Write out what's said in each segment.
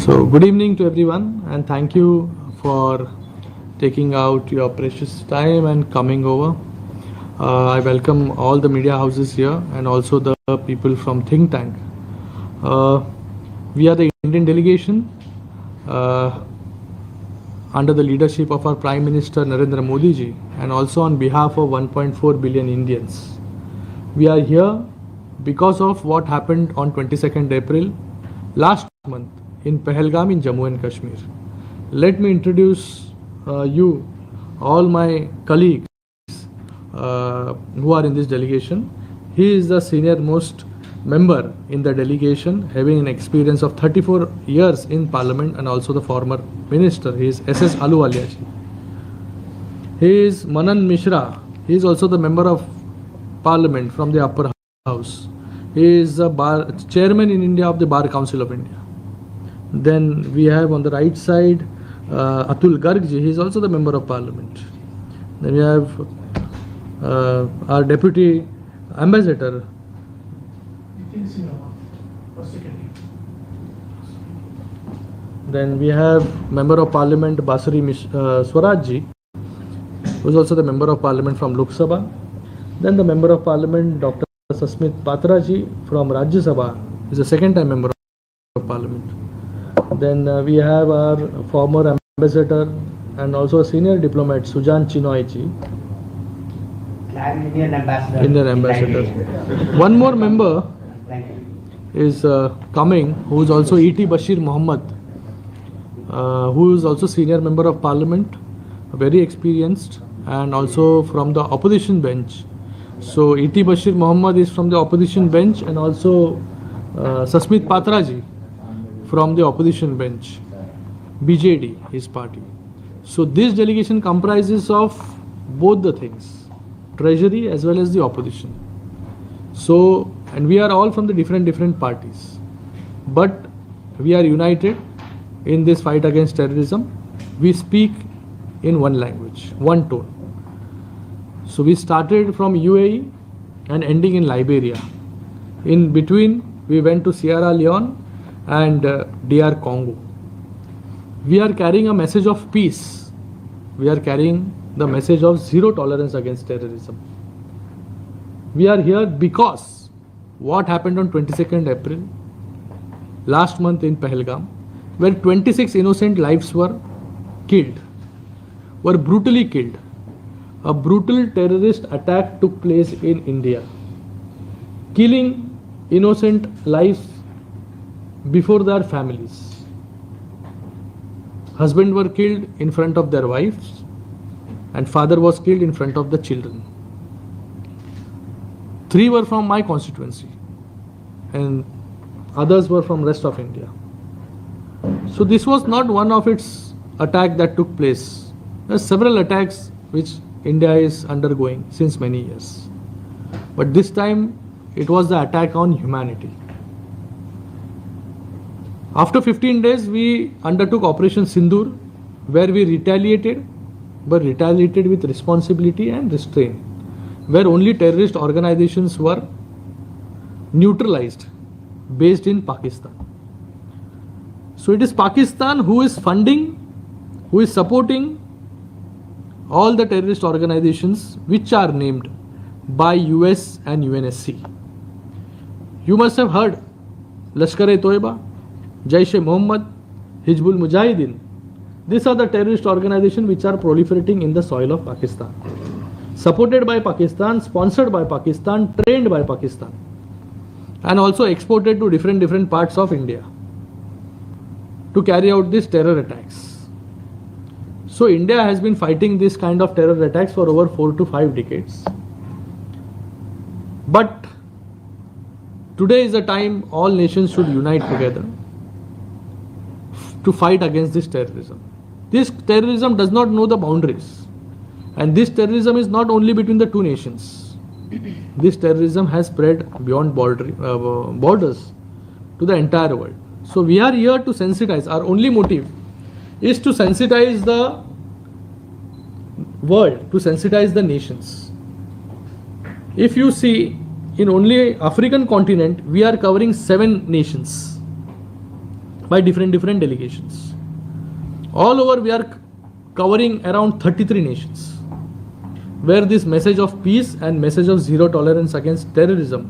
So, good evening to everyone, and thank you for taking out your precious time and coming over. I welcome all the media houses here and also the people from Think Tank. We are the Indian delegation under the leadership of our Prime Minister Narendra Modi ji, and also on behalf of 1.4 billion Indians. We are here because of what happened on 22nd April last month in Pahalgam in Jammu and Kashmir. Let me introduce you, all my colleagues who are in this delegation. He is the senior most member in the delegation, having an experience of 34 years in parliament and also the former minister. He is SS Ahluwalia ji. He is Manan Mishra. He is also the member of parliament from the upper house. He is the chairman in India of the Bar Council of India. Then we have on the right side Atul Garg ji. He is also the member of parliament. Then we have our deputy ambassador. Then we have member of parliament Basari Swaraj ji, who is also the member of parliament from Lok Sabha. Then the member of parliament Dr. Sasmit Patra ji from Rajya Sabha is a second time member of parliament. Then we have our former ambassador and also a senior diplomat Sujan Chinoy ji. Indian ambassador. Indian ambassador. One more member is coming, who is also E.T. Bashir Mohammed, who is also senior member of parliament, very experienced, and also from the opposition bench. So E.T. Bashir Mohammed is from the opposition bench, and also Sasmit Patra ji from the opposition bench, BJD, his party. So this delegation comprises of both the things, treasury as well as the opposition. So, and we are all from the different parties, but we are united in this fight against terrorism. We speak in one language, one tone. So we started from UAE and ending in Liberia. In between, we went to Sierra Leone and DR Congo. We are carrying a message of peace. We are carrying the message of zero tolerance against terrorism. We are here because what happened on 22nd April last month in Pahalgam, where 26 innocent lives were killed, were brutally killed. A brutal terrorist attack took place in India, killing innocent lives before their families. Husband were killed in front of their wives, and father was killed in front of the children. 3 were from my constituency, and others were from rest of India. So this was not one of its attack that took place. There are several attacks which India is undergoing since many years, but this time it was the attack on humanity. After 15 days, we undertook Operation Sindoor, where we retaliated, but retaliated with responsibility and restraint, where only terrorist organizations were neutralized, based in Pakistan. So it is Pakistan who is funding, who is supporting all the terrorist organizations which are named by US and UNSC. You must have heard Lashkar-e-Toiba, Jaish-e-Mohammed, Hizbul Mujahideen. These are the terrorist organizations which are proliferating in the soil of Pakistan. Supported by Pakistan, sponsored by Pakistan, trained by Pakistan, and also exported to different parts of India to carry out these terror attacks. So India has been fighting this kind of terror attacks for over 4 to 5 decades. But today is the time all nations should unite together to fight against this terrorism. This terrorism does not know the boundaries. And this terrorism is not only between the two nations. This terrorism has spread beyond borders to the entire world. So we are here to sensitize. Our only motive is to sensitize the world, to sensitize the nations. If you see, in only African continent, we are covering 7 nations. by different delegations. All over we are covering around 33 nations, where this message of peace and message of zero tolerance against terrorism,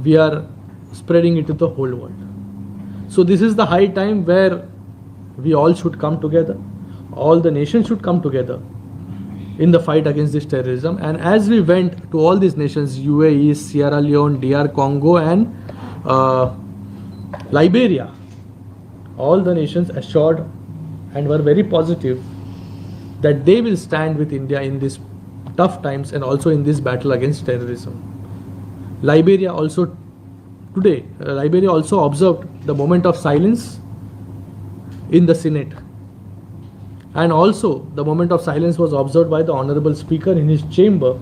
we are spreading it to the whole world. So this is the high time where we all should come together. All the nations should come together in the fight against this terrorism. And as we went to all these nations, UAE, Sierra Leone, DR Congo and Liberia, all the nations assured and were very positive that they will stand with India in these tough times and also in this battle against terrorism. Liberia also today, Liberia also observed the moment of silence in the Senate. And also the moment of silence was observed by the Honorable Speaker in his chamber,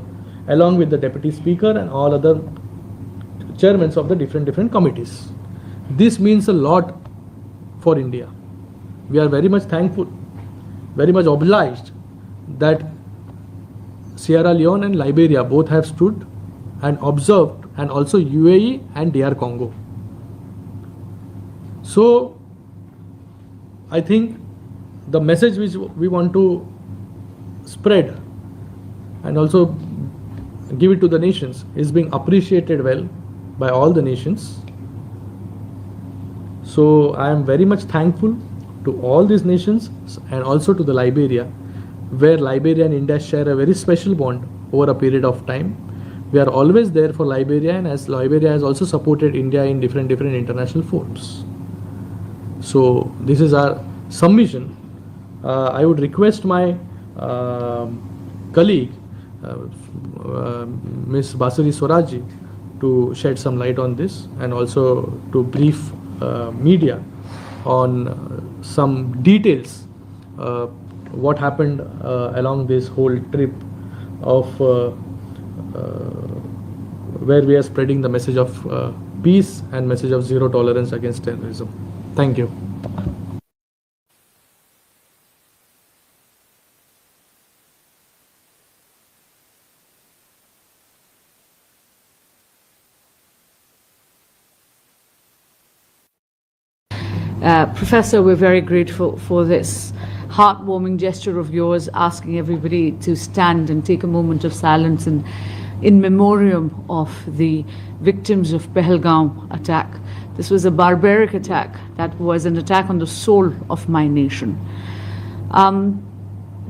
along with the Deputy Speaker and all other chairmen of the different committees. This means a lot for India. We are very much thankful, very much obliged that Sierra Leone and Liberia both have stood and observed, and also UAE and DR Congo. So I think the message which we want to spread and also give it to the nations is being appreciated well by all the nations. So I am very much thankful to all these nations and also to the Liberia, where Liberia and India share a very special bond over a period of time. We are always there for Liberia, and as Liberia has also supported India in different international forums. So this is our submission. I would request my colleague, Ms. Basari Swarajji, to shed some light on this and also to brief media on some details what happened along this whole trip of where we are spreading the message of peace and message of zero tolerance against terrorism. Thank you. Professor, we're very grateful for this heartwarming gesture of yours, asking everybody to stand and take a moment of silence in memoriam of the victims of Pahalgam attack. This was a barbaric attack that was an attack on the soul of my nation.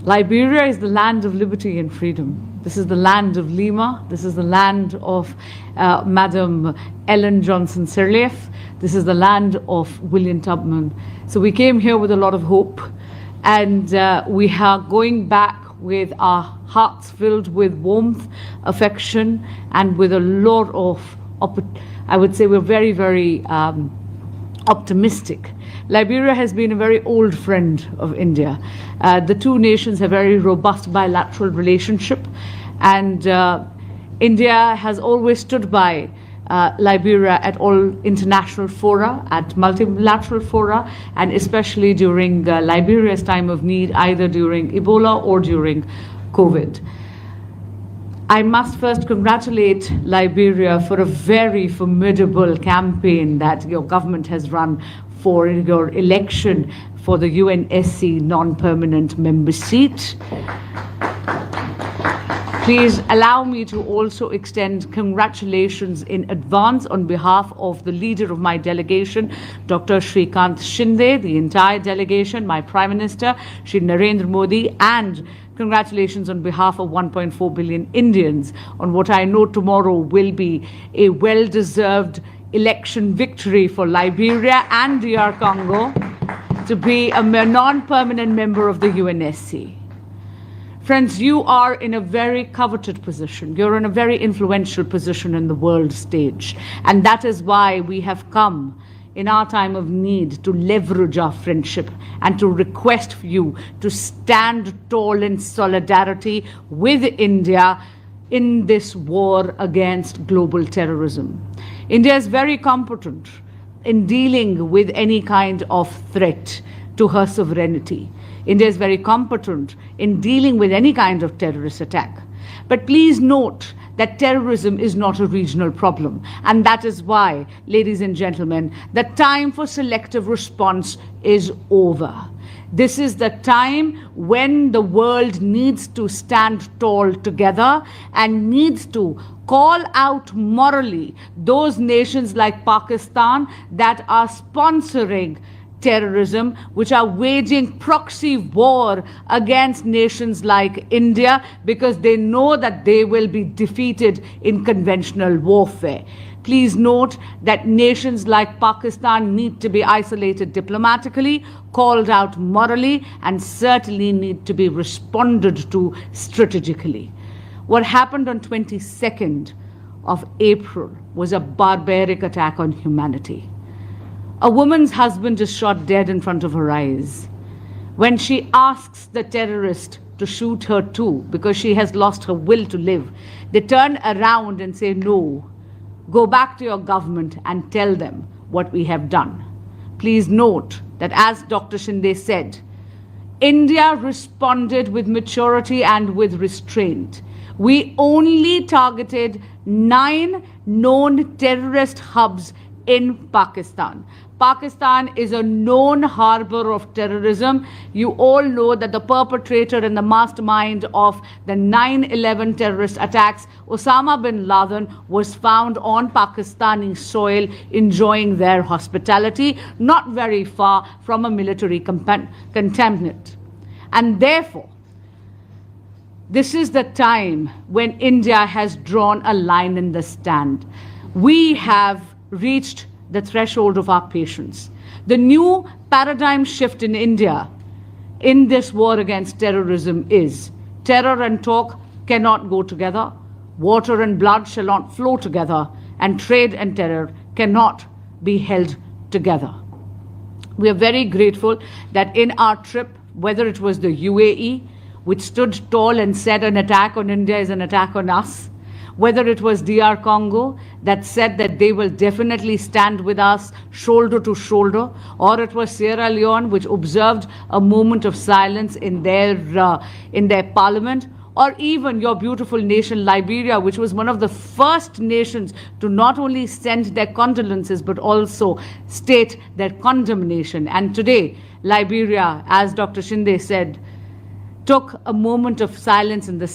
Liberia is the land of liberty and freedom. This is the land of Lima. This is the land of Madam Ellen Johnson Sirleaf. This is the land of William Tubman. So we came here with a lot of hope, and we are going back with our hearts filled with warmth, affection, and with a lot of, I would say we're very optimistic. Liberia has been a very old friend of India. The two nations have a very robust bilateral relationship, and India has always stood by Liberia at all international fora, at multilateral fora, and especially during Liberia's time of need, either during Ebola or during COVID. I must first congratulate Liberia for a very formidable campaign that your government has run for your election for the UNSC non-permanent member seat. Please allow me to also extend congratulations in advance on behalf of the leader of my delegation, Dr. Shrikant Shinde, the entire delegation, my Prime Minister, Shri Narendra Modi, and congratulations on behalf of 1.4 billion Indians on what I know tomorrow will be a well-deserved election victory for Liberia and DR Congo to be a non-permanent member of the UNSC. Friends, you are in a very coveted position. You're in a very influential position in the world stage. And that is why we have come in our time of need to leverage our friendship and to request for you to stand tall in solidarity with India in this war against global terrorism. India is very competent in dealing with any kind of threat to her sovereignty. India is very competent in dealing with any kind of terrorist attack. But please note that terrorism is not a regional problem. And that is why, ladies and gentlemen, the time for selective response is over. This is the time when the world needs to stand tall together and needs to call out morally those nations like Pakistan that are sponsoring terrorism, which are waging proxy war against nations like India, because they know that they will be defeated in conventional warfare. Please note that nations like Pakistan need to be isolated diplomatically, called out morally, and certainly need to be responded to strategically. What happened on 22nd of April was a barbaric attack on humanity. A woman's husband is shot dead in front of her eyes. When she asks the terrorist to shoot her too, because she has lost her will to live, they turn around and say, no, go back to your government and tell them what we have done. Please note that, as Dr. Shinde said, India responded with maturity and with restraint. We only targeted 9 known terrorist hubs in Pakistan. Pakistan is a known harbor of terrorism. You all know that the perpetrator and the mastermind of the 9/11 terrorist attacks, Osama bin Laden, was found on Pakistani soil enjoying their hospitality, not very far from a military cantonment. And therefore, this is the time when India has drawn a line in the sand. We have reached the threshold of our patience. The new paradigm shift in India in this war against terrorism is terror and talk cannot go together, water and blood shall not flow together, and trade and terror cannot be held together. We are very grateful that in our trip, whether it was the UAE, which stood tall and said an attack on India is an attack on us, whether it was DR Congo that said that they will definitely stand with us shoulder to shoulder, or it was Sierra Leone which observed a moment of silence in their parliament, or even your beautiful nation Liberia, which was one of the first nations to not only send their condolences but also state their condemnation. And today, Liberia, as Dr. Shinde said, took a moment of silence in the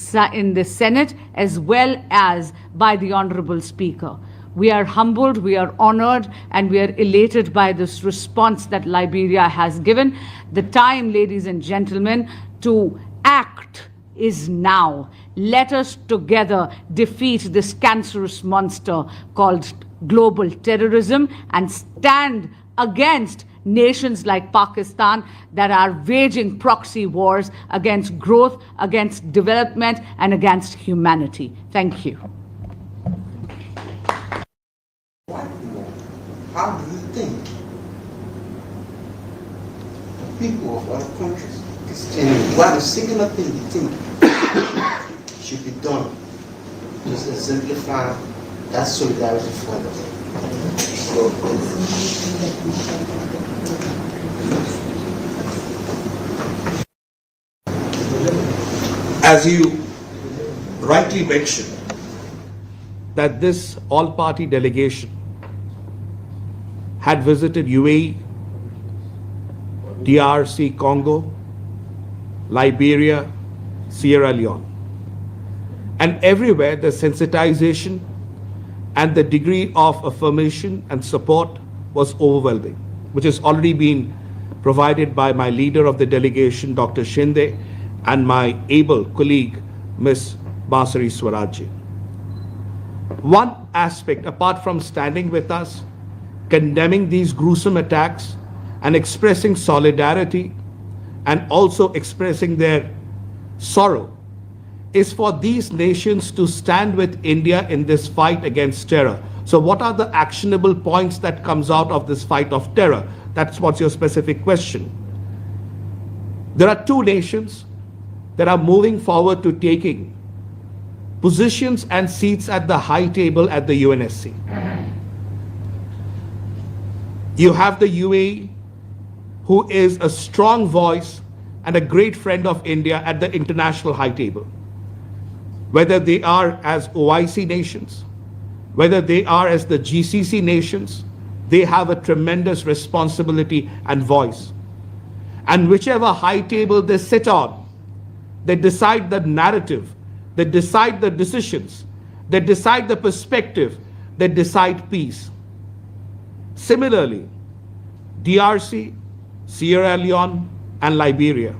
Senate as well as by the Honorable Speaker. We are humbled, we are honored, and we are elated by this response that Liberia has given. The time, ladies and gentlemen, to act is now. Let us together defeat this cancerous monster called global terrorism and stand against nations like Pakistan that are waging proxy wars against growth, against development, and against humanity. Thank you. How do you think the people of other countries, what a singular thing you think should be done to exemplify that solidarity for them? As you rightly mentioned, that this all-party delegation had visited UAE, DRC Congo, Liberia, Sierra Leone. And everywhere the sensitization and the degree of affirmation and support was overwhelming, which has already been provided by my leader of the delegation, Dr. Shinde, and my able colleague, Ms. Basari Swarajji. One aspect, apart from standing with us, condemning these gruesome attacks and expressing solidarity and also expressing their sorrow, is for these nations to stand with India in this fight against terror. So what are the actionable points that comes out of this fight of terror? That's what's your specific question. There are 2 nations that are moving forward to taking positions and seats at the high table at the UNSC. You have the UAE, who is a strong voice and a great friend of India at the international high table. whether they are as OIC nations, whether they are as the GCC nations, they have a tremendous responsibility and voice. And whichever high table they sit on, they decide the narrative, they decide the decisions, they decide the perspective, they decide peace. Similarly, DRC, Sierra Leone, and Liberia,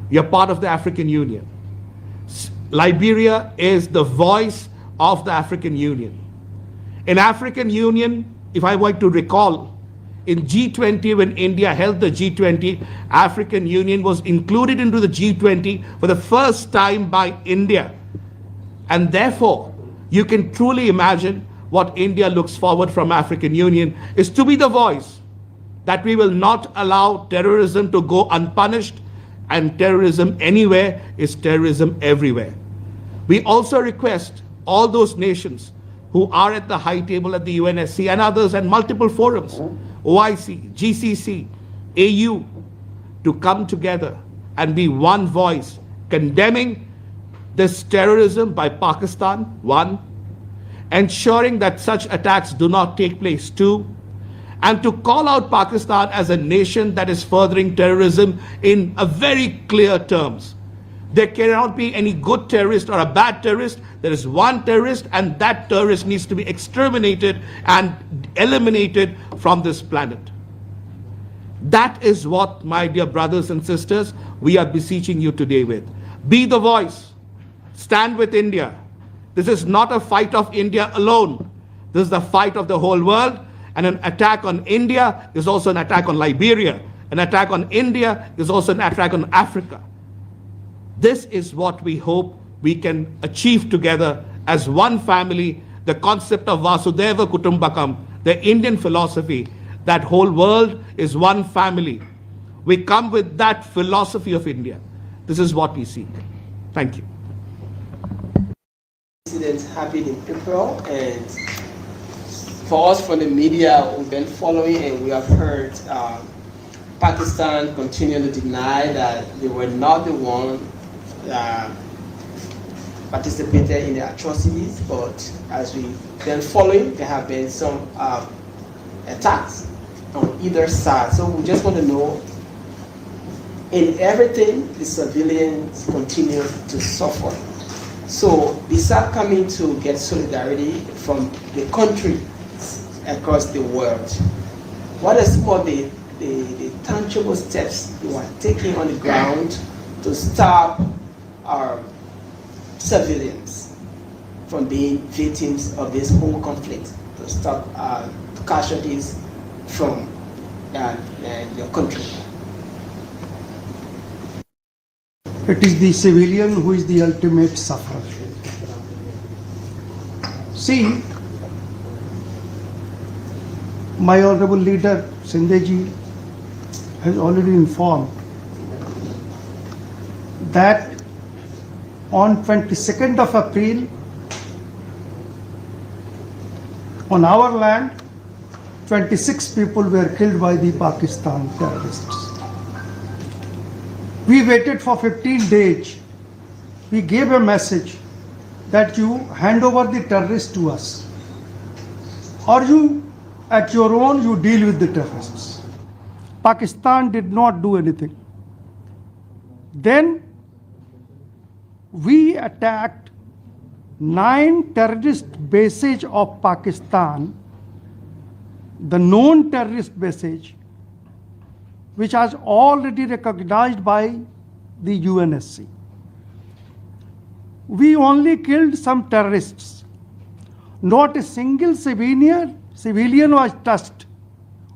you're part of the African Union. Liberia is the voice of the African Union. In African Union, if I were to recall, in G20, when India held the G20, African Union was included into the G20 for the first time by India. And therefore, you can truly imagine what India looks forward from African Union is to be the voice that we will not allow terrorism to go unpunished, and terrorism anywhere is terrorism everywhere. We also request all those nations who are at the high table at the UNSC and others and multiple forums, OIC, GCC, AU, to come together and be one voice condemning this terrorism by Pakistan, one, ensuring that such attacks do not take place, two, and to call out Pakistan as a nation that is furthering terrorism in a very clear terms. There cannot be any good terrorist or a bad terrorist. There is one terrorist, and that terrorist needs to be exterminated and eliminated from this planet. That is what, my dear brothers and sisters, we are beseeching you today with. Be the voice. Stand with India. This is not a fight of India alone. This is the fight of the whole world. And an attack on India is also an attack on Liberia. An attack on India is also an attack on Africa. This is what we hope we can achieve together as one family, the concept of Vasudhaiva Kutumbakam, the Indian philosophy, that whole world is one family. We come with that philosophy of India. This is what we seek. Thank you. Incident happened in April, and for us from the media, we've been following and we have heard Pakistan continue to deny that they were not the one participated in the atrocities, but as we've been following, there have been some attacks on either side. So we just want to know, in everything, the civilians continue to suffer. So besides coming to get solidarity from the country across the world, what are some of the tangible steps you are taking on the ground to stop our civilians from being victims of this whole conflict, to stop casualties from your country? It is the civilian who is the ultimate sufferer. See, my honorable leader Shinde ji has already informed that on 22nd of April on our land 26 people were killed by the Pakistan terrorists. We waited for 15 days. We gave a message that you hand over the terrorists to us, or you at your own you deal with the terrorists. Pakistan did not do anything. Then we attacked 9 terrorist bases of Pakistan, the known terrorist bases, which was already recognized by the UNSC. We only killed some terrorists. Not a single civilian was touched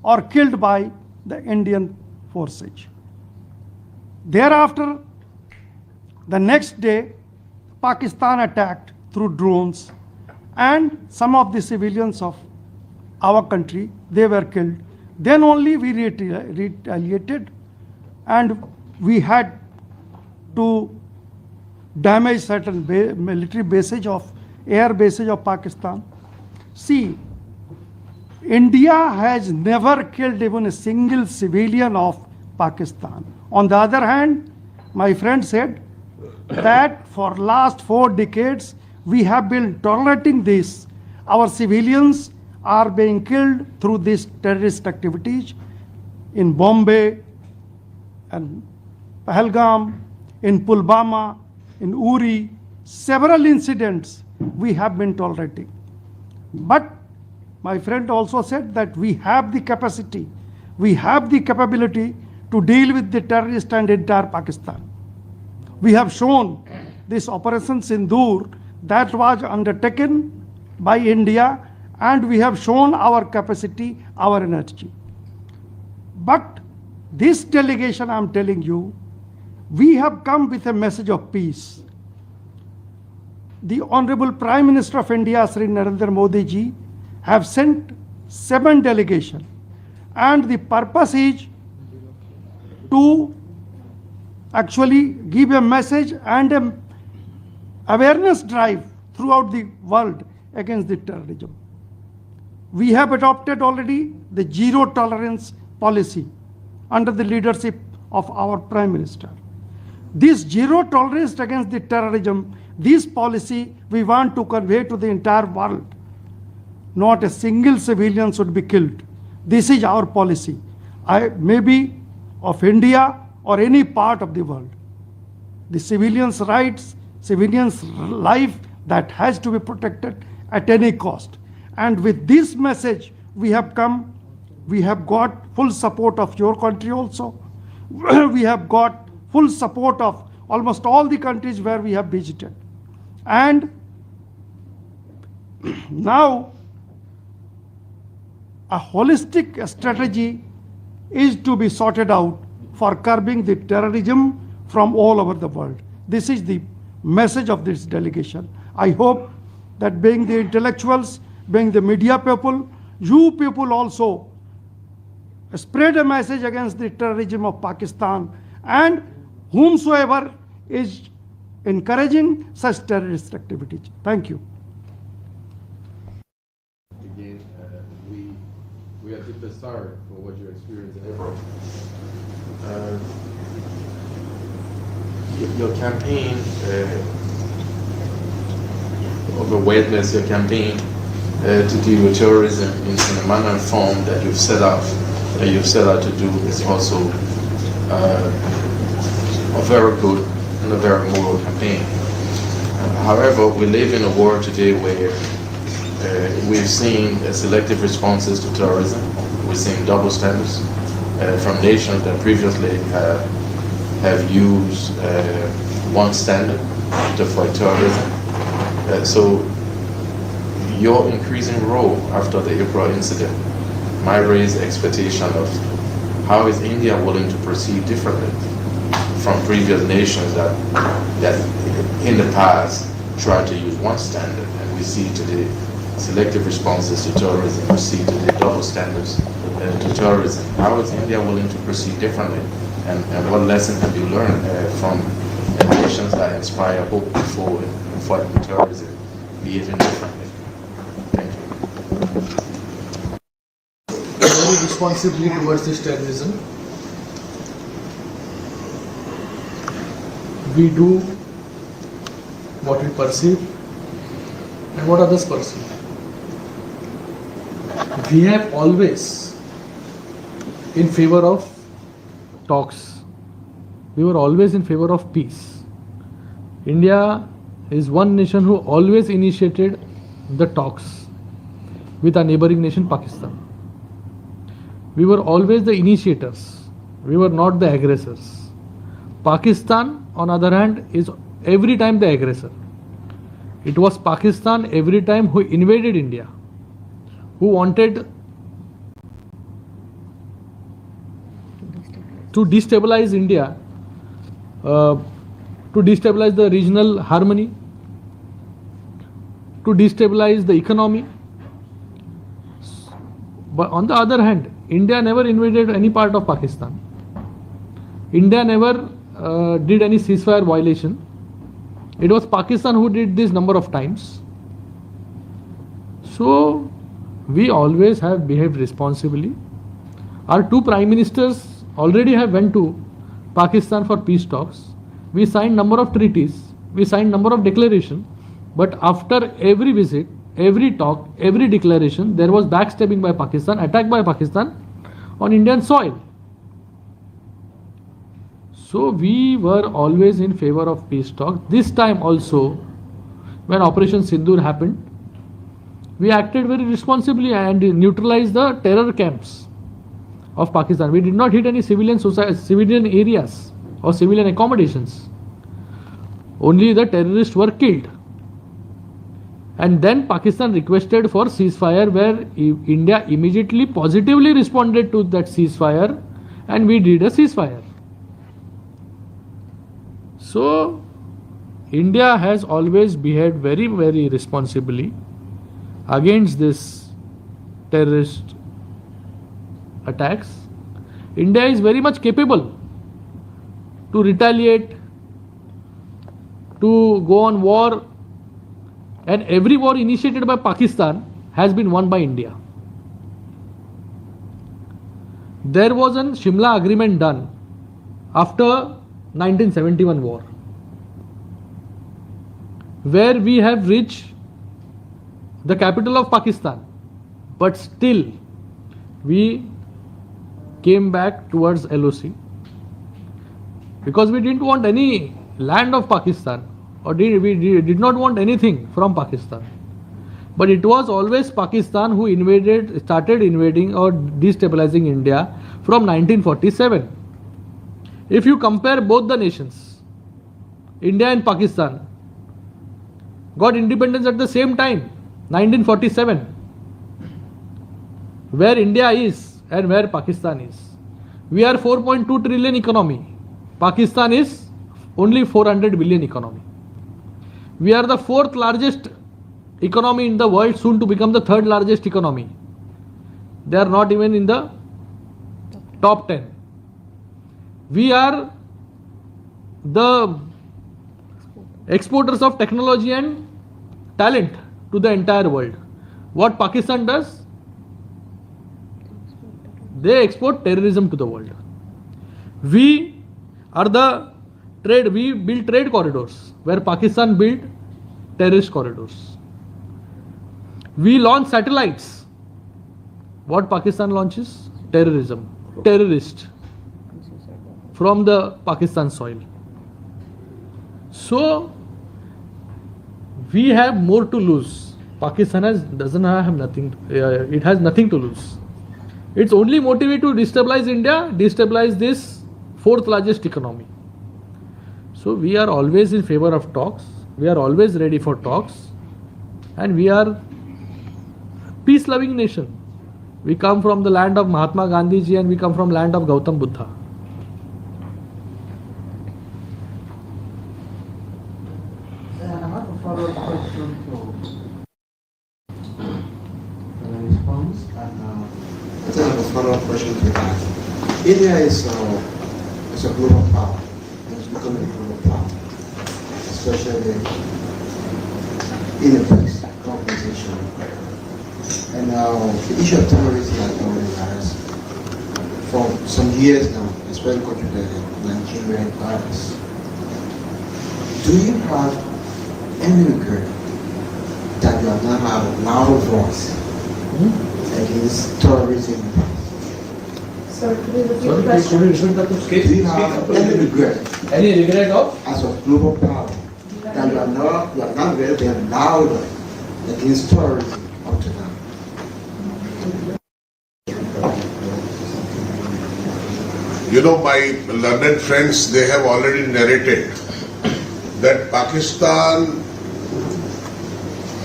or killed by the Indian forces. Thereafter, the next day, Pakistan attacked through drones, and some of the civilians of our country, they were killed. Then only we retaliated, and we had to damage certain military bases of air bases of Pakistan. See, India has never killed even a single civilian of Pakistan. On the other hand, my friend said that for last 4 decades we have been tolerating this. Our civilians are being killed through these terrorist activities in Bombay and Pahalgam, in Pulwama, in Uri, several incidents we have been tolerating. But my friend also said that we have the capacity, we have the capability to deal with the terrorist and entire Pakistan. We have shown this Operation Sindoor that was undertaken by India, and we have shown our capacity, our energy. But this delegation, I am telling you, we have come with a message of peace. The Honorable Prime Minister of India, Sri Narendra Modi ji, have sent 7 delegations, and the purpose is to actually give a message and an awareness drive throughout the world against the terrorism. We have adopted already the zero tolerance policy under the leadership of our Prime Minister. This zero tolerance against the terrorism, this policy we want to convey to the entire world. Not a single civilian should be killed. This is our policy. Maybe of India or any part of the world. The civilians' rights, civilians' life, that has to be protected at any cost. And with this message, we have come, we have got full support of your country also. We have got full support of almost all the countries where we have visited. And now, a holistic strategy is to be sorted out for curbing the terrorism from all over the world. This is the message of this delegation. I hope that being the intellectuals, being the media people, you people also spread a message against the terrorism of Pakistan, and whomsoever is encouraging such terrorist activities. Thank you. Again, we are deeply sorry for what you experienced in April. Your campaign, of awareness, your campaign to deal with terrorism in a manner and form that you've set out to do is also a very good and a very moral campaign. However, we live in a world today where we've seen selective responses to terrorism. We're seeing double standards from nations that previously have used one standard to fight terrorism. So your increasing role after the April incident might raise expectation of how is India willing to proceed differently from previous nations that in the past tried to use one standard, and we see today selective responses to terrorism. We see today double standards to terrorism. How is India willing to proceed differently, and what lesson have you learned from nations that inspire hope before in fighting terrorism, behaving differently? Thank you. Very responsibly towards this terrorism. We do what we perceive and what others perceive. We have always in favor of talks. We were always in favor of peace. India is one nation who always initiated the talks with our neighboring nation Pakistan. We were always the initiators. We were not the aggressors. Pakistan, on other hand, is every time the aggressor. It was Pakistan every time who invaded India, who wanted to destabilize India, to destabilize the regional harmony, to destabilize the economy. But on the other hand, India never invaded any part of Pakistan. India never did any ceasefire violation. It was Pakistan who did this number of times. So we always have behaved responsibly. Our two prime ministers already have went to Pakistan for peace talks, we signed number of treaties, we signed number of declaration, but after every visit, every talk, every declaration, there was backstabbing by Pakistan, attack by Pakistan on Indian soil. So we were always in favor of peace talks. This time also, when Operation Sindoor happened, we acted very responsibly and neutralized the terror camps of Pakistan. We did not hit any civilian areas or civilian accommodations. Only the terrorists were killed. And then Pakistan requested for ceasefire, where India immediately positively responded to that ceasefire, and we did a ceasefire. So India has always behaved very, very responsibly against this terrorist attacks. India is very much capable to retaliate, to go on war, and every war initiated by Pakistan has been won by India. There was a Shimla agreement done after 1971 war, where we have reached the capital of Pakistan, but still we came back towards LOC because we didn't want any land of Pakistan, or we did not want anything from Pakistan. But it was always Pakistan who started invading or destabilizing India from 1947. If you compare both the nations, India and Pakistan got independence at the same time, 1947, where India is and where Pakistan is. We are 4.2 trillion economy. Pakistan is only 400 billion economy. We are the fourth largest economy in the world, soon to become the third largest economy. They are not even in the top 10. We are the exporters of technology and talent to the entire world. What Pakistan does? They export terrorism to the world. We are the trade, we build trade corridors, where Pakistan built terrorist corridors. We launch satellites. What Pakistan launches? Terrorism, terrorist from the Pakistan soil. So we have more to lose. Pakistan doesn't have nothing. It has nothing to lose. Its only motive is to destabilize India, destabilize this fourth largest economy. So we are always in favor of talks. We are always ready for talks, and we are peace-loving nation. We come from the land of Mahatma Gandhi ji, and we come from land of Gautam Buddha. I have a follow-up question to response, and I have a follow-up question to that. India is a global power. It's becoming a global power, especially in the peace organization. And the issue of terrorism has been on the rise for some years now, especially contributed the Nigerian virus. Do you have any regret that you have not had a loud voice against terrorism? Sorry, could you repeat the question? Do you have any regret? Any regret of? As of global power, that you have not really been louder against terrorism up to now? You know, my learned friends, they have already narrated that Pakistan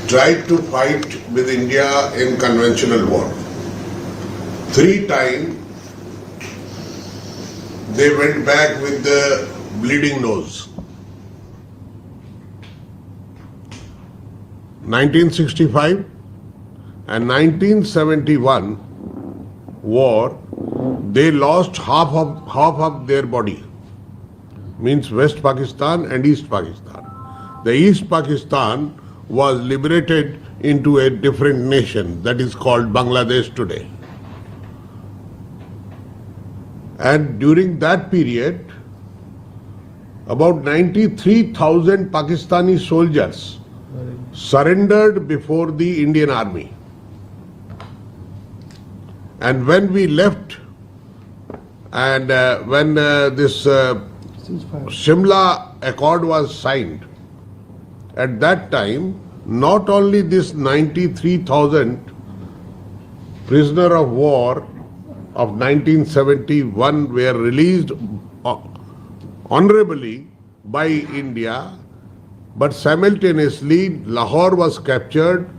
tried to fight with India in conventional war. 3 times they went back with the bleeding nose. 1965 and 1971 war, they lost half of their body, means West Pakistan and East Pakistan. The East Pakistan was liberated into a different nation that is called Bangladesh today. And during that period, about 93,000 Pakistani soldiers surrendered before the Indian army. And when we left, and when this Shimla Accord was signed, at that time, not only this 93,000 prisoner of war of 1971 were released honorably by India, but simultaneously Lahore was captured,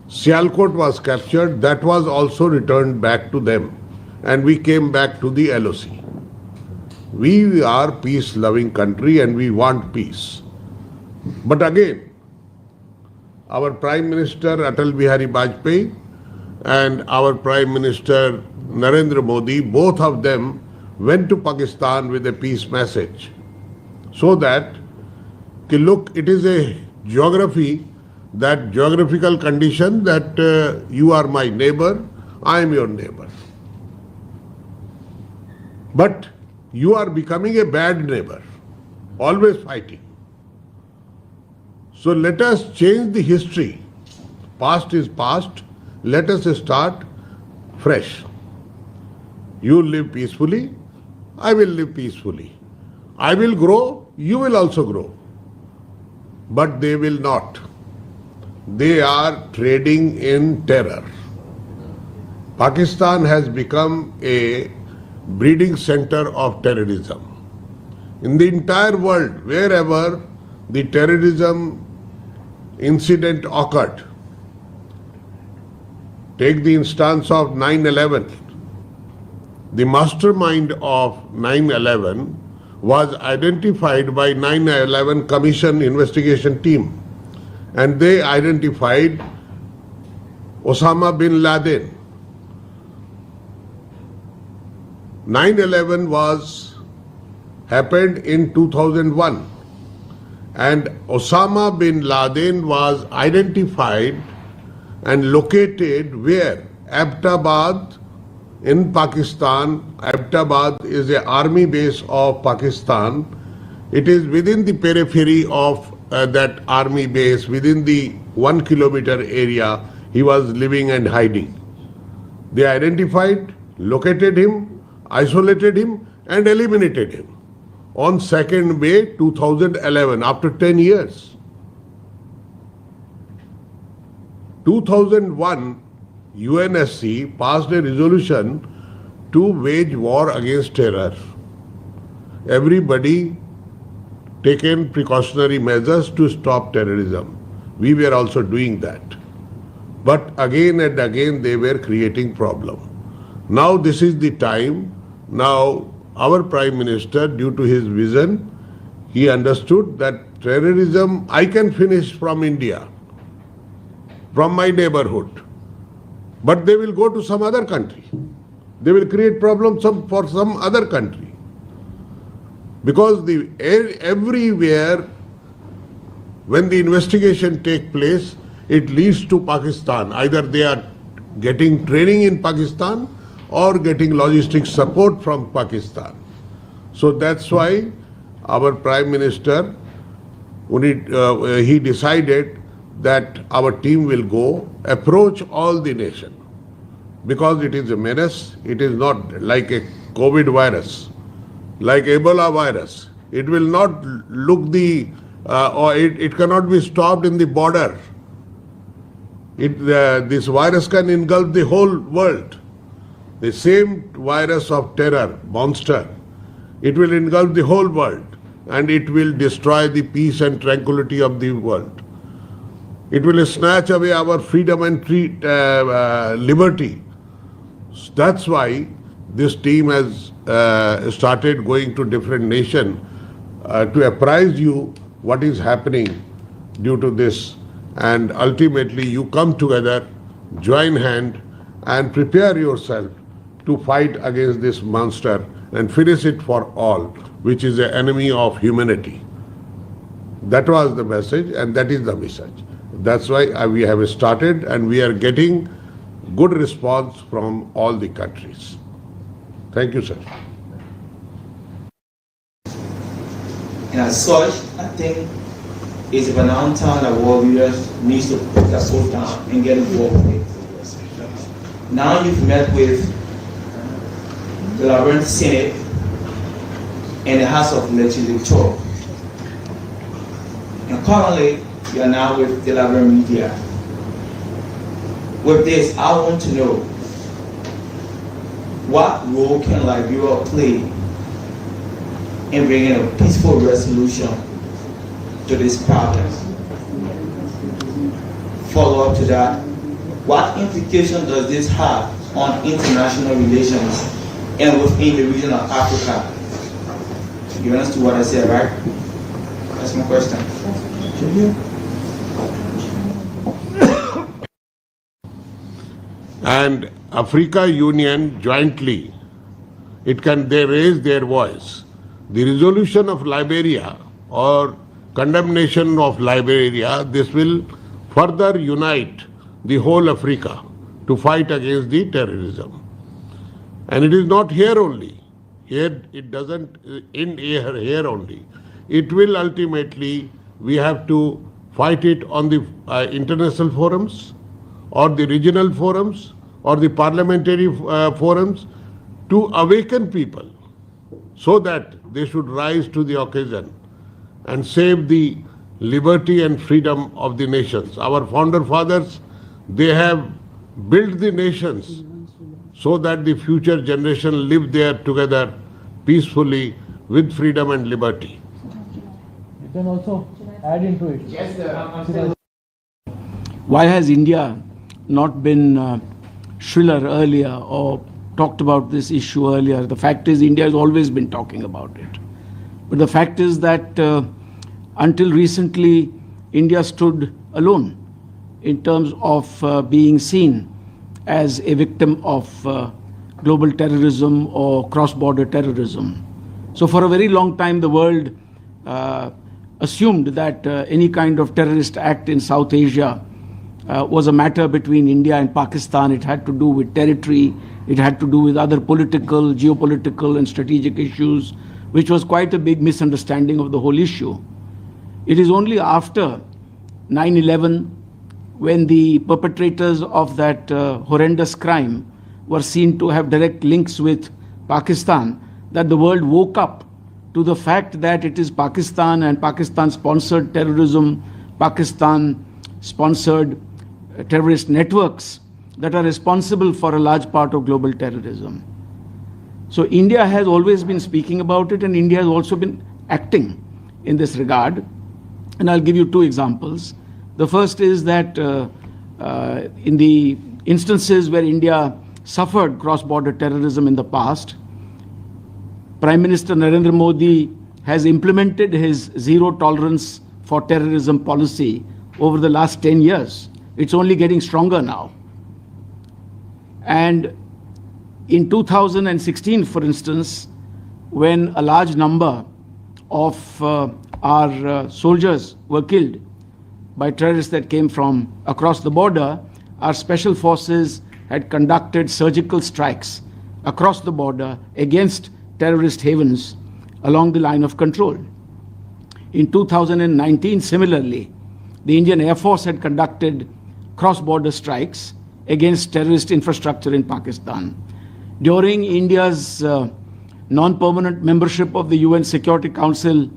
Sialkot was captured, that was also returned back to them, and we came back to the LOC. We are peace-loving country and we want peace. But again, our Prime Minister Atal Bihari Vajpayee and our Prime Minister Narendra Modi, both of them went to Pakistan with a peace message. So that, look, it is a geography, that geographical condition that you are my neighbor, I am your neighbor. But you are becoming a bad neighbor, always fighting. So let us change the history. Past is past. Let us start fresh. You live peacefully, I will live peacefully. I will grow, you will also grow. But they will not. They are trading in terror. Pakistan has become a breeding center of terrorism. In the entire world, wherever the terrorism incident occurred, take the instance of 9/11. The mastermind of 9/11 was identified by 9/11 Commission investigation team, and they identified Osama bin Laden. 9/11 happened in 2001, and Osama bin Laden was identified and located where? Abbottabad in Pakistan. Abbottabad is an army base of Pakistan. It is within the periphery of that army base, within the 1 kilometer area he was living and hiding. They identified, located him, isolated him and eliminated him on 2nd May 2011, after 10 years. 2001, UNSC passed a resolution to wage war against terror. Everybody taken precautionary measures to stop terrorism. We were also doing that. But again and again they were creating problem. Now this is the time. Now our Prime Minister, due to his vision, he understood that terrorism I can finish from India, from my neighborhood. But they will go to some other country. They will create problems for some other country. Because everywhere when the investigation takes place, it leads to Pakistan. Either they are getting training in Pakistan or getting logistic support from Pakistan. So that's why our Prime Minister, he decided that our team will go approach all the nation, because it is a menace. It is not like a COVID virus, like Ebola virus. It will not look or it cannot be stopped in the border. This virus can engulf the whole world. The same virus of terror, monster, it will engulf the whole world and it will destroy the peace and tranquility of the world. It will snatch away our freedom and liberty. That's why this team has started going to different nations to apprise you what is happening due to this. And ultimately you come together, join hand and prepare yourself to fight against this monster and finish it for all, which is the enemy of humanity. That was the message and that is the message. That's why we have started and we are getting good response from all the countries. Thank you, sir. And as such, I think it's about time that world leaders needs to put that foot down and get involved with it. Now you've met with the Liberian Senate and the House of Legislature. And currently, you are now with the Liberian media. With this, I want to know, what role can Liberia play in bringing a peaceful resolution to this problem? Follow up to that, what implication does this have on international relations and within the region of Africa? You understand what I said, right? That's my question. And Africa Union jointly, they raise their voice. The resolution of Liberia or condemnation of Liberia, this will further unite the whole Africa to fight against the terrorism. And it is not here only. Here it doesn't end here only. It will ultimately, we have to fight it on the international forums or the regional forums or the parliamentary forums to awaken people so that they should rise to the occasion and save the liberty and freedom of the nations. Our founder fathers, they have built the nations so that the future generation live there together peacefully with freedom and liberty. You can also add into it. Why has India not been shriller earlier or talked about this issue earlier? The fact is, India has always been talking about it. But the fact is that until recently, India stood alone in terms of being seen as a victim of global terrorism or cross-border terrorism. So for a very long time, the world assumed that any kind of terrorist act in South Asia was a matter between India and Pakistan. It had to do with territory, it had to do with other political, geopolitical and strategic issues, which was quite a big misunderstanding of the whole issue. It is only after 9/11, when the perpetrators of that horrendous crime were seen to have direct links with Pakistan, that the world woke up to the fact that it is Pakistan and Pakistan-sponsored terrorism, Pakistan-sponsored terrorist networks that are responsible for a large part of global terrorism. So India has always been speaking about it, and India has also been acting in this regard. And I'll give you two examples. The first is that in the instances where India suffered cross-border terrorism in the past, Prime Minister Narendra Modi has implemented his zero tolerance for terrorism policy over the last 10 years. It's only getting stronger now. And in 2016, for instance, when a large number of our soldiers were killed by terrorists that came from across the border, our special forces had conducted surgical strikes across the border against terrorist havens along the line of control. In 2019, similarly, the Indian Air Force had conducted cross-border strikes against terrorist infrastructure in Pakistan. During India's non-permanent membership of the UN Security Council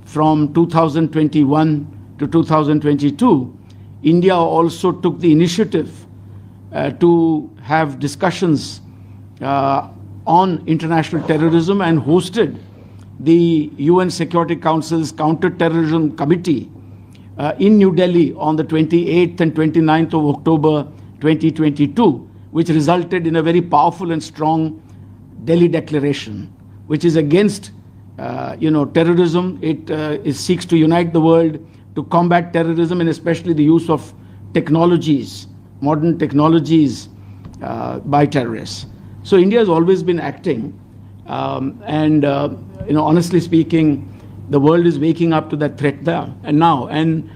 from 2021 to 2022, India also took the initiative to have discussions on international terrorism and hosted the UN Security Council's Counter-Terrorism Committee in New Delhi on the 28th and 29th of October 2022, which resulted in a very powerful and strong Delhi Declaration, which is against terrorism. It seeks to unite the world to combat terrorism, and especially the use of technologies, modern technologies by terrorists. So India has always been acting, honestly speaking, the world is waking up to that threat there and now. And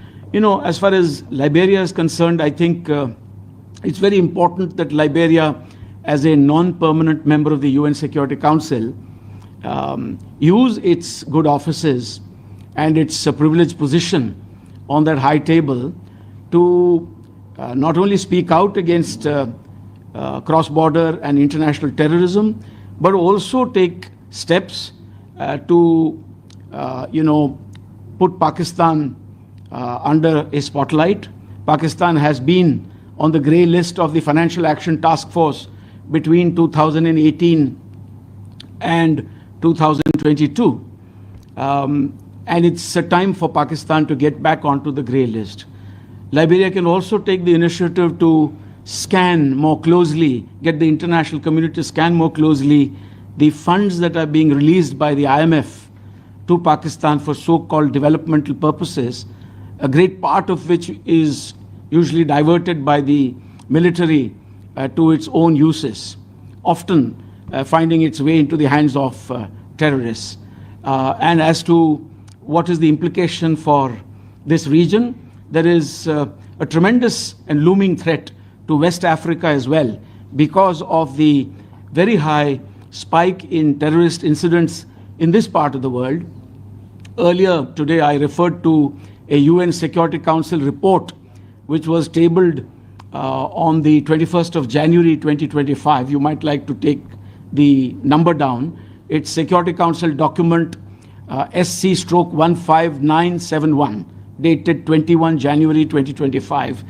as far as Liberia is concerned, I think it's very important that Liberia, as a non-permanent member of the UN Security Council, use its good offices and its privileged position on that high table to not only speak out against cross-border and international terrorism, but also take steps to, put Pakistan under a spotlight. Pakistan has been on the grey list of the Financial Action Task Force between 2018 and 2022. And it's a time for Pakistan to get back onto the grey list. Liberia can also take the initiative to scan more closely, get the international community to scan more closely the funds that are being released by the IMF to Pakistan for so-called developmental purposes, a great part of which is usually diverted by the military to its own uses, often finding its way into the hands of terrorists. And as to what is the implication for this region, there is a tremendous and looming threat to West Africa as well because of the very high spike in terrorist incidents in this part of the world. Earlier today, I referred to a UN Security Council report which was tabled on the 21st of January 2025. You might like to take the number down. It's Security Council document SC/15971, dated 21 January 2025.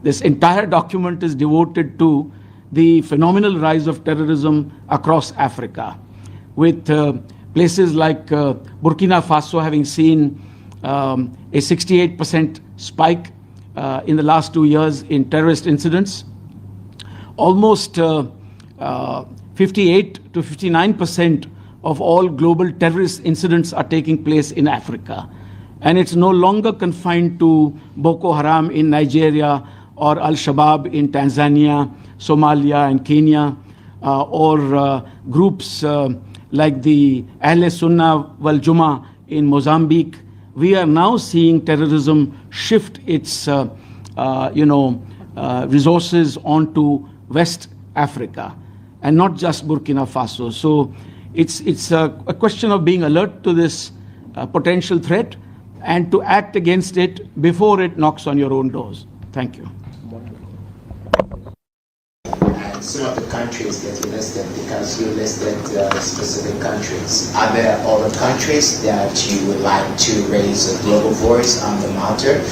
This entire document is devoted to the phenomenal rise of terrorism across Africa, with places like Burkina Faso having seen a 68% spike in the last 2 years in terrorist incidents. Almost 58 to 59% of all global terrorist incidents are taking place in Africa. And it's no longer confined to Boko Haram in Nigeria or Al-Shabaab in Tanzania, Somalia and Kenya, or groups like the Ahl Sunnah wal Juma in Mozambique. We are now seeing terrorism shift its resources onto West Africa, and not just Burkina Faso. So it's a question of being alert to this potential threat and to act against it before it knocks on your own doors. Thank you. Some of the countries that you listed, because you listed specific countries. Are there other countries that you would like to raise a global voice on the matter?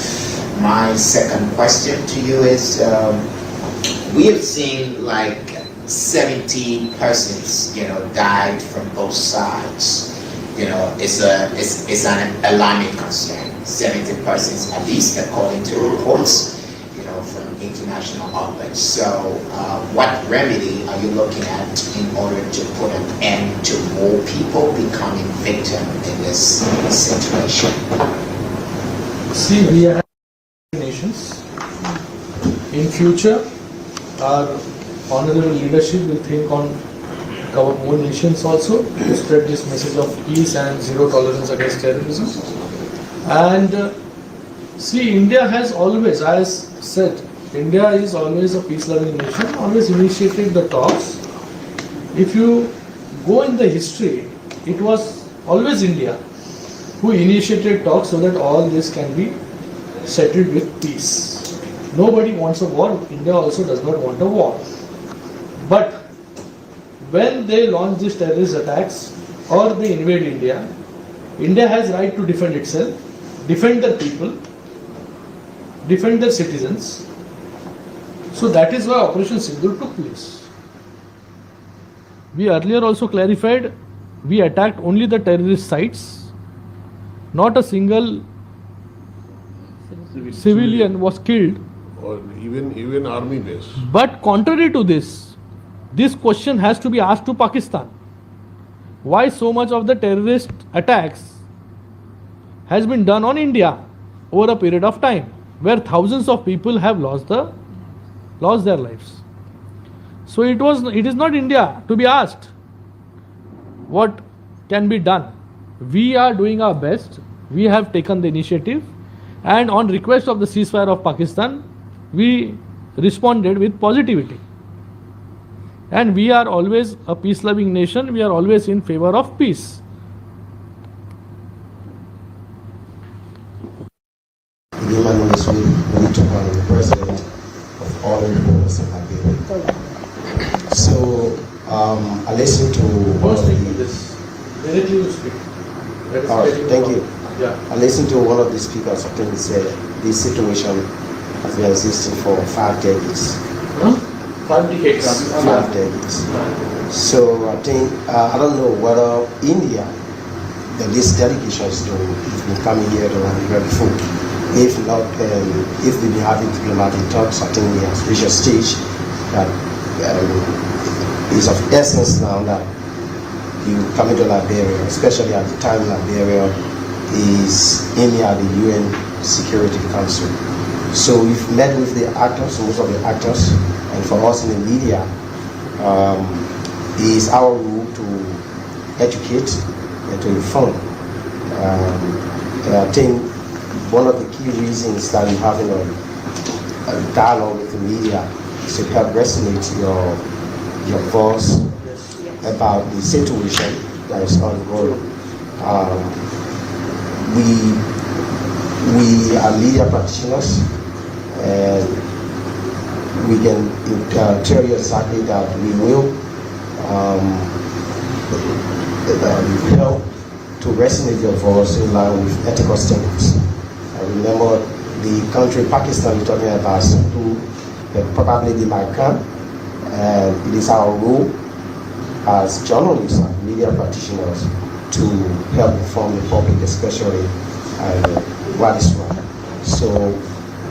My second question to you is, we have seen like 70 persons, died from both sides. It's an alarming concern. 70 persons, at least according to reports, from international outlets. So what remedy are you looking at in order to put an end to more people becoming victim in this situation? See, we have nations. In future, our honorable leadership will think on cover more nations also to spread this message of peace and zero tolerance against terrorism. And see, India has always, as said, India is always a peace-loving nation, always initiated the talks. If you go in the history, it was always India who initiated talks so that all this can be settled with peace. Nobody wants a war. India also does not want a war. But when they launch these terrorist attacks or they invade India, India has right to defend itself, defend their people, defend their citizens. So that is why Operation Sindoor took place. We earlier also clarified, we attacked only the terrorist sites. Not a single civilian was killed. Or even army base. But contrary to this question has to be asked to Pakistan. Why so much of the terrorist attacks has been done on India over a period of time, where thousands of people have lost their lives. So it is not India to be asked what can be done. We are doing our best. We have taken the initiative, and on request of the ceasefire of Pakistan, we responded with positivity. And we are always a peace-loving nation. We are always in favor of peace. My name is the president of all the members in Liberia. So I listened to one of the. All right, thank you. I listened to one of the speakers. I think he said this situation has been existing for 5 decades. 5 decades. 5 decades. So I think I don't know whether India, this delegation is doing, it's been coming here to Liberia before. If not, if we have diplomatic talks, I think we have reached a stage that is of essence now that you come into Liberia, especially at the time Liberia is in the UN Security Council. So we've met with the actors, most of the actors, and for us in the media, it is our role to educate and to inform. And I think one of the key reasons that you have a dialogue with the media is to help resonate your voice about the situation that is ongoing. We are media practitioners, and we can tell you exactly that we will help to resonate your voice in line with ethical standards. I remember the country Pakistan you're talking about, who probably they might come, and it is our role as journalists and media practitioners to help inform the public, especially what is wrong. So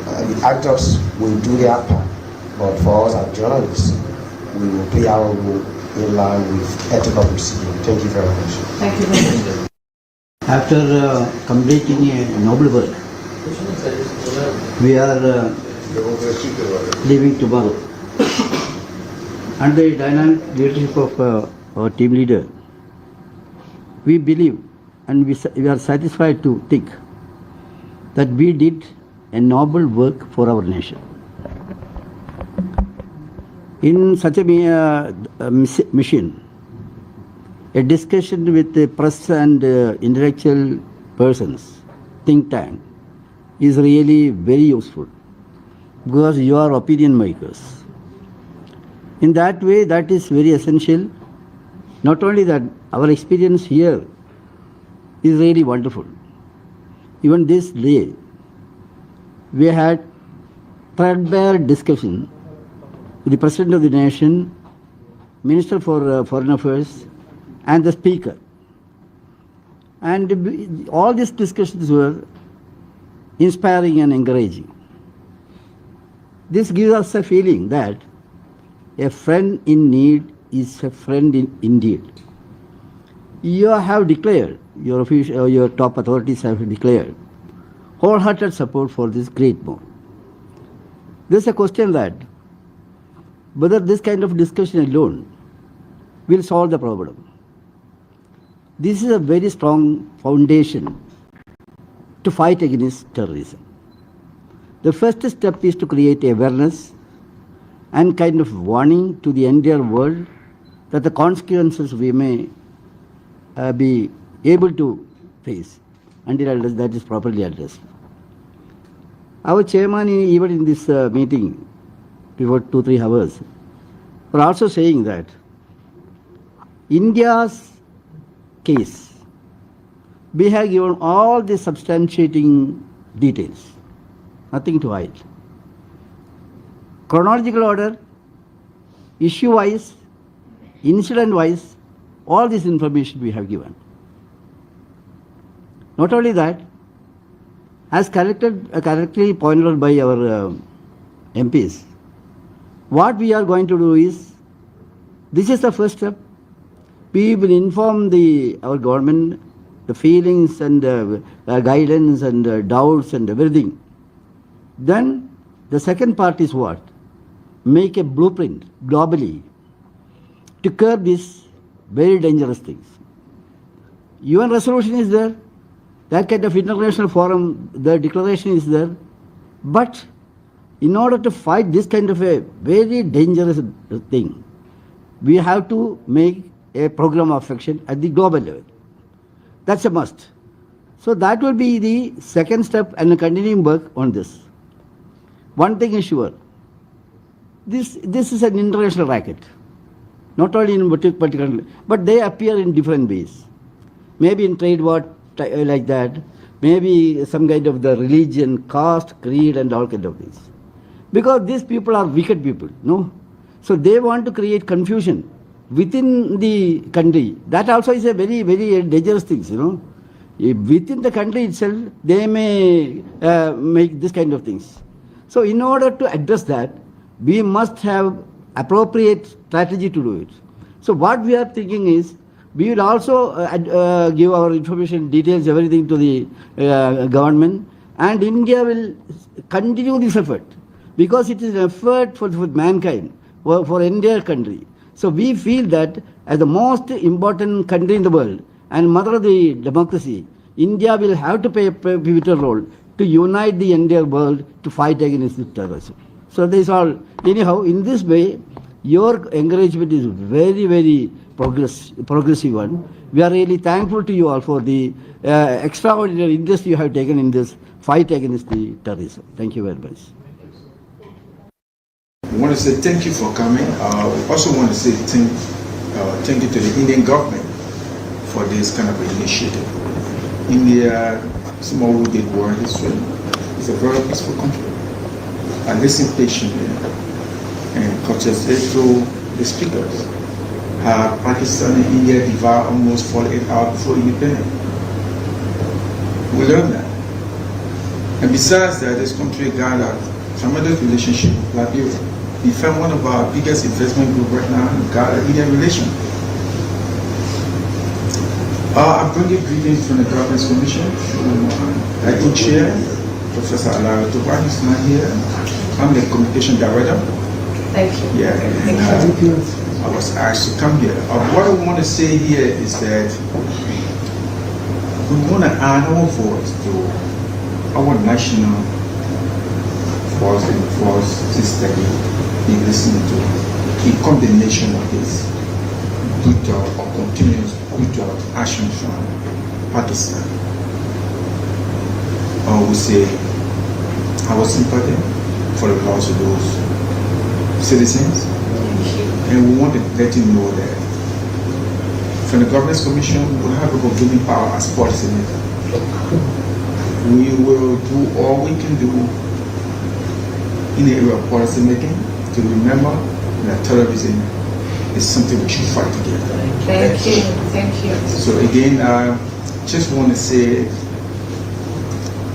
the actors will do their part, but for us as journalists, we will play our role in line with ethical procedure. Thank you very much. Thank you very much. After completing a noble work, we are leaving tomorrow. Under the dynamic leadership of our team leader, we believe and we are satisfied to think that we did a noble work for our nation. In such a mission, a discussion with the press and intellectual persons, think tank, is really very useful because you are opinion makers. In that way, that is very essential. Not only that, our experience here is really wonderful. Even this day, we had threadbare discussion with the President of the Nation, Minister for Foreign Affairs, and the Speaker. And all these discussions were inspiring and encouraging. This gives us a feeling that a friend in need is a friend indeed. You have declared, your top authorities have declared wholehearted support for this great move. There's a question that whether this kind of discussion alone will solve the problem. This is a very strong foundation to fight against terrorism. The first step is to create awareness and kind of warning to the entire world that the consequences we may be able to face until that is properly addressed. Our chairman, even in this meeting, before 2-3 hours, were also saying that India's case, we have given all the substantiating details, nothing to hide. Chronological order, issue-wise, incident-wise, all this information we have given. Not only that, as correctly pointed out by our MPs, what we are going to do is, this is the first step. We will inform our government, the feelings and guidance and doubts and everything. Then the second part is what? Make a blueprint globally to curb these very dangerous things. UN resolution is there, that kind of international forum, the declaration is there, but in order to fight this kind of a very dangerous thing, we have to make a program of action at the global level. That's a must. So that will be the second step and continuing work on this. One thing is sure, this is an international racket, not only in particular, but they appear in different ways. Maybe in trade war like that, maybe some kind of the religion, caste, creed and all kind of things. Because these people are wicked people, no? So they want to create confusion within the country. That also is a very, very dangerous thing, you know. Within the country itself, they may make this kind of things. So in order to address that, we must have appropriate strategy to do it. So what we are thinking is, we will also give our information, details, everything to the government, and India will continue this effort because it is an effort for mankind, for entire country. So we feel that as the most important country in the world and mother of the democracy, India will have to play a pivotal role to unite the entire world to fight against terrorism. So this is all. Anyhow, in this way, your encouragement is very, very progressive one. We are really thankful to you all for the extraordinary interest you have taken in this fight against the terrorism. Thank you very much. I want to say thank you for coming. We also want to say thank you to the Indian government for this kind of initiative. India, small who did war history, is a very peaceful country. I listened patiently and courteously to the speakers. Pakistan and India divided almost 48 hours before independence. We learned that. And besides that, this country got a tremendous relationship with Liberia. We found one of our biggest investment group right now in Ghana-Indian relation. I'm bringing greetings from the Governance Commission, I co-chair, Professor Alara Toba, who's not here. I'm the Communication Director. Thank you. Yeah, Thank you. I was asked to come here. What I want to say here is that we want to add our voice to our national force and force system in listening to in condemnation of this brutal or continuous brutal action from Pakistan. We say our sympathy for the loss of those citizens. And we want to let you know that from the Governance Commission, we have a convening power as policymakers. We will do all we can do in the area of policy making to remember that terrorism is something we should fight together. Thank you. Thank you. So again, I just want to say,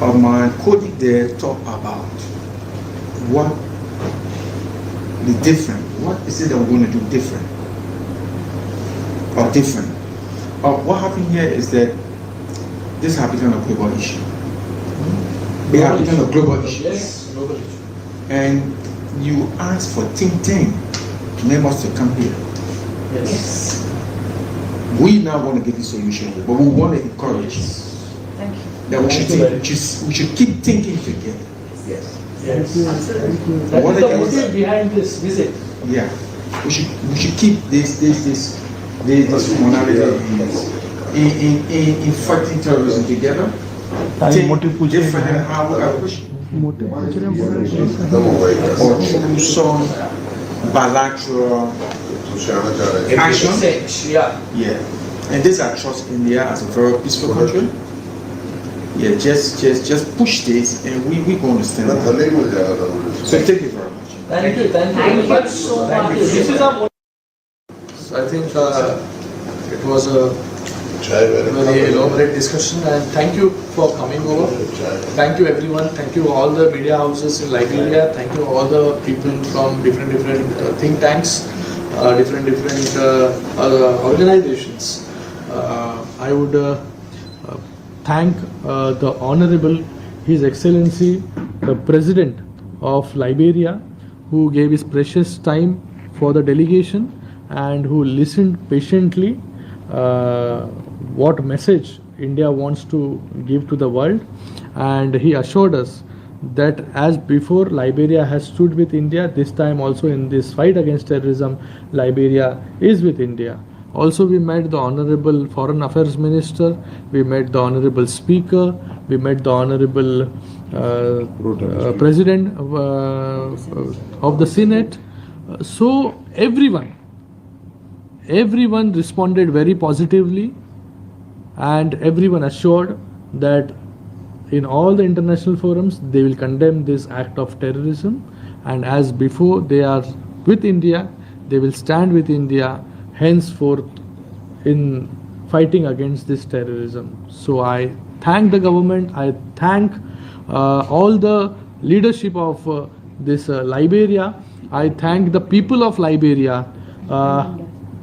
my colleague there talked about what the different. What is it that we're going to do different? Or different? What happened here is that this has become a global issue. It has become a global issue. Yes, global issue. And you ask for think tank members to come here. Yes. We now want to get the solution, but we want to encourage Thank you. that we should keep thinking together. Yes. Yes. Absolutely. What That is the I can motive say- behind this visit. Yeah, we should keep this monality in fighting terrorism together. Think different in how we approach or through some bilateral action. Yeah, and this I trust India as a very peaceful country. Yeah, just push this, and we going to stand up. So thank you very much. Thank you. Thank you so much. This is our. So I think it was a very elaborate discussion, and thank you for coming over. Thank you everyone. Thank you all the media houses in Liberia. Thank you all the people from different think tanks, different organizations. I would thank the Honorable His Excellency the President of Liberia, who gave his precious time for the delegation and who listened patiently what message India wants to give to the world, and he assured us that as before Liberia has stood with India, this time also in this fight against terrorism, Liberia is with India. Also, we met the Honorable Foreign Affairs Minister, we met the Honorable Speaker, we met the Honorable President of the Senate. So everyone responded very positively, and everyone assured that in all the international forums they will condemn this act of terrorism, and as before they are with India, they will stand with India henceforth in fighting against this terrorism. So I thank the government, I thank all the leadership of this Liberia, I thank the people of Liberia,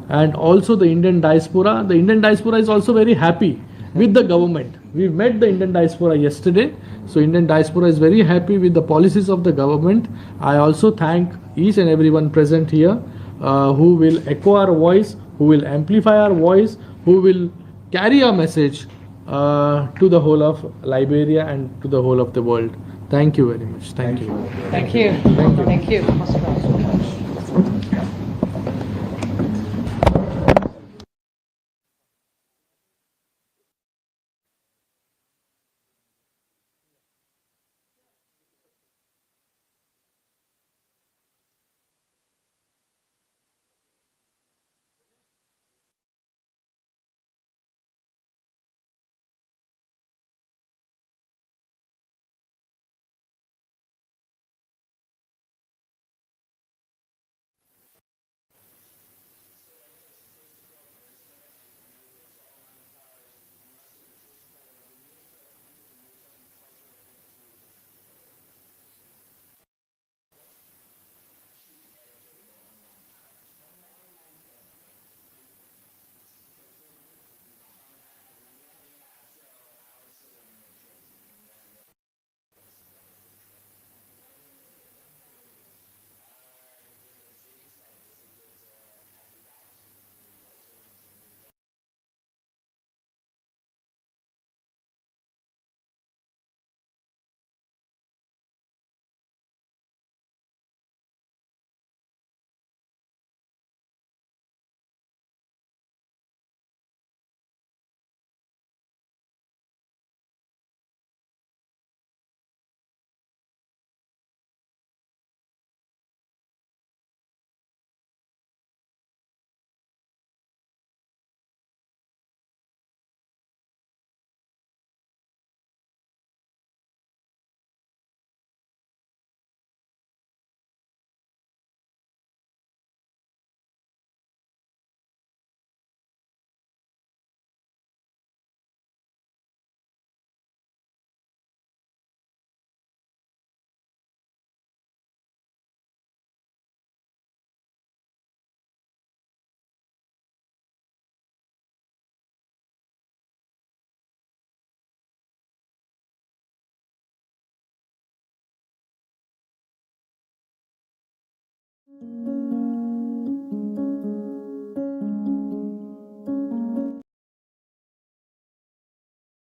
and also the Indian diaspora. The Indian diaspora is also very happy with the government. We met the Indian diaspora yesterday, so Indian diaspora is very happy with the policies of the government. I also thank each and everyone present here who will echo our voice, who will amplify our voice, who will carry our message to the whole of Liberia and to the whole of the world. Thank you very much. Thank you. Thank you. Thank you.